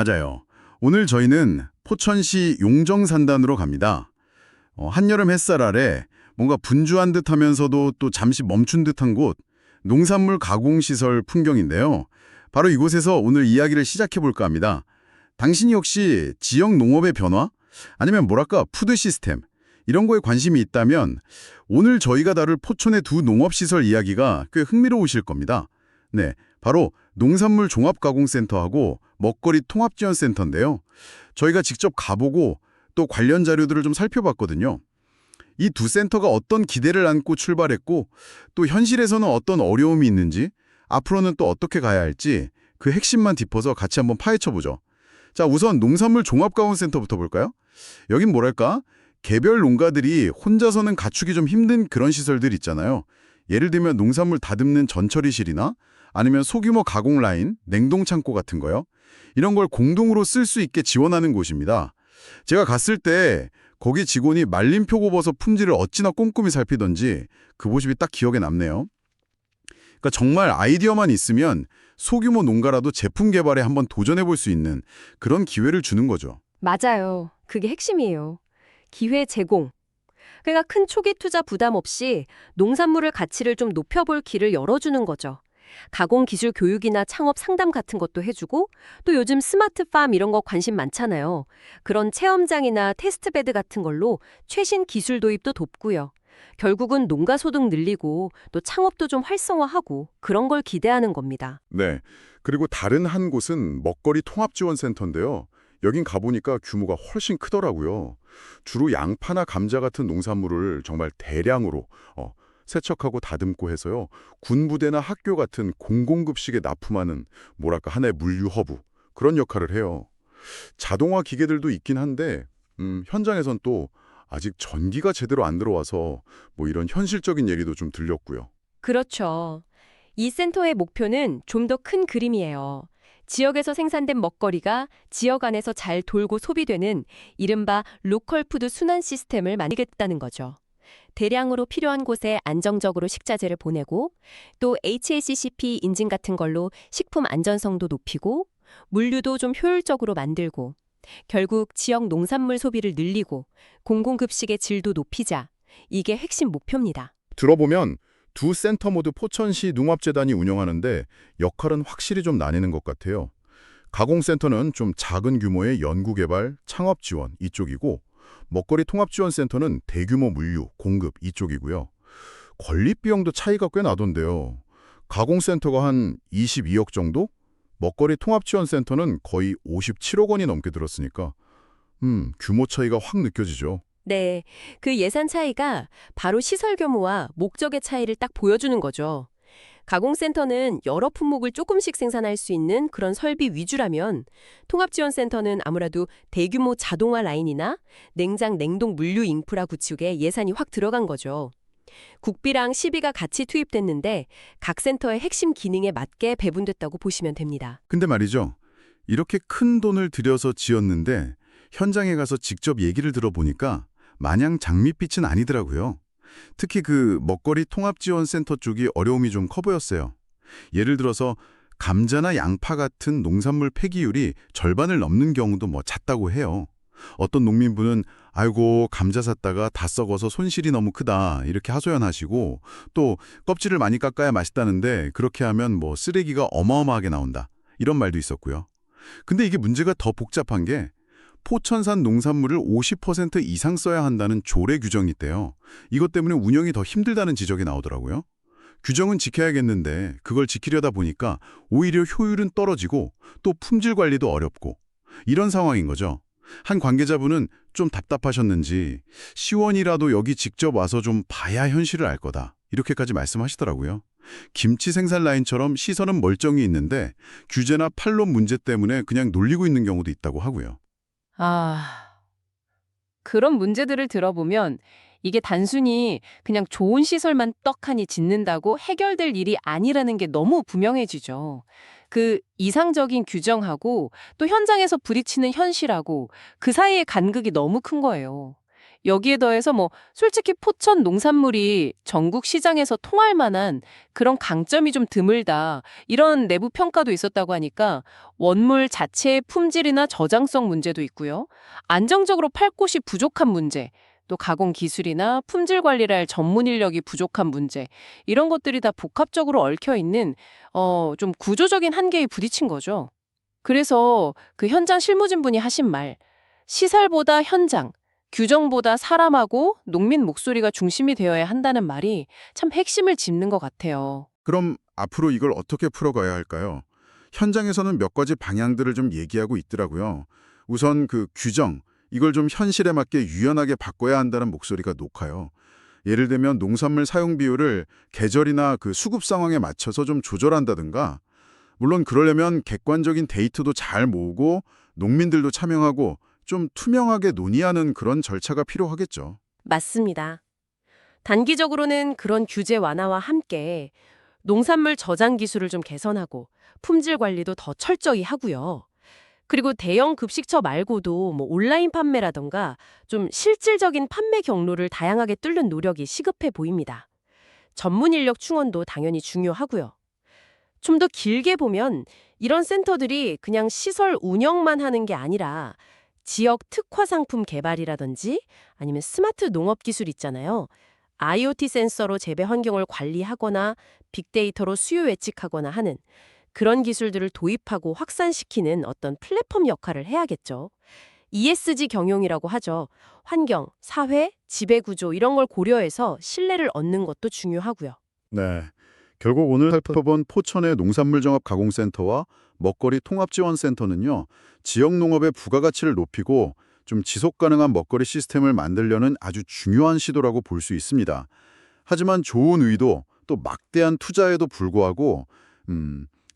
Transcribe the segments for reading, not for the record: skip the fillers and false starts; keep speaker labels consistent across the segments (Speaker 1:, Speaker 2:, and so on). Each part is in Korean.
Speaker 1: 맞아요. 오늘 저희는 포천시 용정산단으로 갑니다. 한여름 햇살 아래 뭔가 분주한 듯 하면서도 또 잠시 멈춘 듯한 곳, 농산물 가공시설 풍경인데요. 바로 이곳에서 오늘 이야기를 시작해 볼까 합니다. 당신이 혹시 지역 농업의 변화? 아니면 뭐랄까 푸드 시스템? 이런 거에 관심이 있다면 오늘 저희가 다룰 포천의 두 농업시설 이야기가 꽤 흥미로우실 겁니다. 네, 바로 농산물 종합가공센터하고 먹거리 통합지원센터인데요. 저희가 직접 가보고 또 관련 자료들을 좀 살펴봤거든요. 이 두 센터가 어떤 기대를 안고 출발했고 또 현실에서는 어떤 어려움이 있는지 앞으로는 또 어떻게 가야 할지 그 핵심만 짚어서 같이 한번 파헤쳐보죠. 자, 우선 농산물 종합가공센터부터 볼까요? 여긴 뭐랄까? 개별 농가들이 혼자서는 갖추기 좀 힘든 그런 시설들 있잖아요. 예를 들면 농산물 다듬는 전처리실이나 아니면 소규모 가공 라인, 냉동 창고 같은 거요. 이런 걸 공동으로 쓸 수 있게 지원하는 곳입니다. 제가 갔을 때 거기 직원이 말린 표고버섯 품질을 어찌나 꼼꼼히 살피던지 그 모습이 딱 기억에 남네요. 그러니까 정말 아이디어만 있으면 소규모 농가라도 제품 개발에 한번 도전해 볼 수 있는 그런 기회를 주는 거죠.
Speaker 2: 맞아요. 그게 핵심이에요. 기회 제공. 그러니까 큰 초기 투자 부담 없이 농산물을 가치를 좀 높여볼 길을 열어주는 거죠. 가공 기술 교육이나 창업 상담 같은 것도 해주고 또 요즘 스마트팜 이런 거 관심 많잖아요. 그런 체험장이나 테스트베드 같은 걸로 최신 기술 도입도 돕고요. 결국은 농가 소득 늘리고 또 창업도 좀 활성화하고 그런 걸 기대하는 겁니다.
Speaker 3: 네. 그리고 다른 한 곳은 먹거리 통합지원센터인데요. 여긴 가보니까 규모가 훨씬 크더라고요. 주로 양파나 감자 같은 농산물을 정말 대량으로 세척하고 다듬고 해서요. 군부대나 학교 같은 공공급식에 납품하는 뭐랄까 하나의 물류 허브 그런 역할을 해요. 자동화 기계들도 있긴 한데 현장에선 또 아직 전기가 제대로 안 들어와서 뭐 이런 현실적인 얘기도 좀 들렸고요.
Speaker 2: 그렇죠. 이 센터의 목표는 좀 더 큰 그림이에요. 지역에서 생산된 먹거리가 지역 안에서 잘 돌고 소비되는 이른바 로컬 푸드 순환 시스템을 만들겠다는 거죠. 대량으로 필요한 곳에 안정적으로 식자재를 보내고 또 HACCP 인증 같은 걸로 식품 안전성도 높이고 물류도 좀 효율적으로 만들고 결국 지역 농산물 소비를 늘리고 공공급식의 질도 높이자. 이게 핵심 목표입니다.
Speaker 3: 들어보면 두 센터 모두 포천시 농업재단이 운영하는데 역할은 확실히 좀 나뉘는 것 같아요. 가공센터는 좀 작은 규모의 연구개발, 창업 지원 이쪽이고 먹거리 통합지원센터는 대규모 물류, 공급 이쪽이고요. 건립 비용도 차이가 꽤 나던데요. 가공센터가 한 22억 정도? 먹거리 통합지원센터는 거의 57억 원이 넘게 들었으니까 규모 차이가 확 느껴지죠.
Speaker 2: 네, 그 예산 차이가 바로 시설 규모와 목적의 차이를 딱 보여주는 거죠. 가공센터는 여러 품목을 조금씩 생산할 수 있는 그런 설비 위주라면 통합지원센터는 아무래도 대규모 자동화 라인이나 냉장, 냉동 물류 인프라 구축에 예산이 확 들어간 거죠. 국비랑 시비가 같이 투입됐는데 각 센터의 핵심 기능에 맞게 배분됐다고 보시면 됩니다.
Speaker 1: 근데 말이죠. 이렇게 큰 돈을 들여서 지었는데 현장에 가서 직접 얘기를 들어보니까 마냥 장밋빛은 아니더라고요. 특히 그 먹거리 통합지원센터 쪽이 어려움이 좀 커 보였어요. 예를 들어서 감자나 양파 같은 농산물 폐기율이 절반을 넘는 경우도 뭐 잦다고 해요. 어떤 농민분은 아이고 감자 샀다가 다 썩어서 손실이 너무 크다 이렇게 하소연하시고 또 껍질을 많이 깎아야 맛있다는데 그렇게 하면 뭐 쓰레기가 어마어마하게 나온다 이런 말도 있었고요. 근데 이게 문제가 더 복잡한 게 포천산 농산물을 50% 이상 써야 한다는 조례 규정이 있대요. 이것 때문에 운영이 더 힘들다는 지적이 나오더라고요. 규정은 지켜야겠는데 그걸 지키려다 보니까 오히려 효율은 떨어지고 또 품질 관리도 어렵고 이런 상황인 거죠. 한 관계자분은 좀 답답하셨는지 시원이라도 여기 직접 와서 좀 봐야 현실을 알 거다. 이렇게까지 말씀하시더라고요. 김치 생산 라인처럼 시설은 멀쩡히 있는데 규제나 판론 문제 때문에 그냥 놀리고 있는 경우도 있다고 하고요.
Speaker 4: 그런 문제들을 들어보면 이게 단순히 그냥 좋은 시설만 떡하니 짓는다고 해결될 일이 아니라는 게 너무 분명해지죠. 그 이상적인 규정하고 또 현장에서 부딪히는 현실하고 그 사이의 간극이 너무 큰 거예요. 여기에 더해서 솔직히 포천 농산물이 전국 시장에서 통할 만한 그런 강점이 좀 드물다. 이런 내부 평가도 있었다고 하니까 원물 자체의 품질이나 저장성 문제도 있고요. 안정적으로 팔 곳이 부족한 문제, 또 가공 기술이나 품질 관리를 할 전문 인력이 부족한 문제, 이런 것들이 다 복합적으로 얽혀 있는 좀 구조적인 한계에 부딪힌 거죠. 그래서 그 현장 실무진분이 하신 말, 시설보다 현장, 규정보다 사람하고 농민 목소리가 중심이 되어야 한다는 말이 참 핵심을 짚는 것 같아요.
Speaker 1: 그럼 앞으로 이걸 어떻게 풀어가야 할까요? 현장에서는 몇 가지 방향들을 좀 얘기하고 있더라고요. 우선 그 규정, 이걸 좀 현실에 맞게 유연하게 바꿔야 한다는 목소리가 높아요. 예를 들면 농산물 사용 비율을 계절이나 그 수급 상황에 맞춰서 좀 조절한다든가, 물론 그러려면 객관적인 데이터도 잘 모으고 농민들도 참여하고 좀 투명하게 논의하는 그런 절차가 필요하겠죠.
Speaker 5: 맞습니다. 단기적으로는 그런 규제 완화와 함께 농산물 저장 기술을 좀 개선하고 품질 관리도 더 철저히 하고요. 그리고 대형 급식처 말고도 온라인 판매라던가 좀 실질적인 판매 경로를 다양하게 뚫는 노력이 시급해 보입니다. 전문 인력 충원도 당연히 중요하고요. 좀 더 길게 보면 이런 센터들이 그냥 시설 운영만 하는 게 아니라 지역 특화 상품 개발이라든지 아니면 스마트 농업 기술 있잖아요. IoT 센서로 재배 환경을 관리하거나 빅데이터로 수요 예측하거나 하는 그런 기술들을 도입하고 확산시키는 어떤 플랫폼 역할을 해야겠죠. ESG 경영이라고 하죠. 환경, 사회, 지배구조 이런 걸 고려해서 신뢰를 얻는 것도 중요하고요.
Speaker 3: 네. 결국 오늘 살펴본 포천의 농산물종합가공센터와 먹거리 통합지원센터는요, 지역 농업의 부가가치를 높이고 좀 지속가능한 먹거리 시스템을 만들려는 아주 중요한 시도라고 볼 수 있습니다. 하지만 좋은 의도, 또 막대한 투자에도 불구하고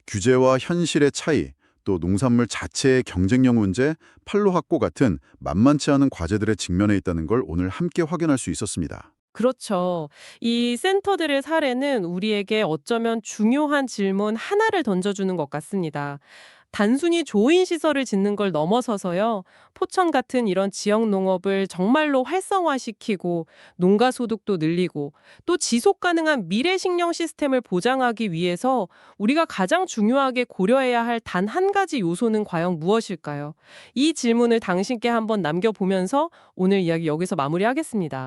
Speaker 3: 규제와 현실의 차이, 또 농산물 자체의 경쟁력 문제, 판로 확보 같은 만만치 않은 과제들에 직면해 있다는 걸 오늘 함께 확인할 수 있었습니다.
Speaker 5: 그렇죠. 이 센터들의 사례는 우리에게 어쩌면 중요한 질문 하나를 던져주는 것 같습니다. 단순히 조인 시설을 짓는 걸 넘어서서요, 포천 같은 이런 지역 농업을 정말로 활성화시키고 농가 소득도 늘리고 또 지속 가능한 미래 식량 시스템을 보장하기 위해서 우리가 가장 중요하게 고려해야 할 단 한 가지 요소는 과연 무엇일까요? 이 질문을 당신께 한번 남겨보면서 오늘 이야기 여기서 마무리하겠습니다.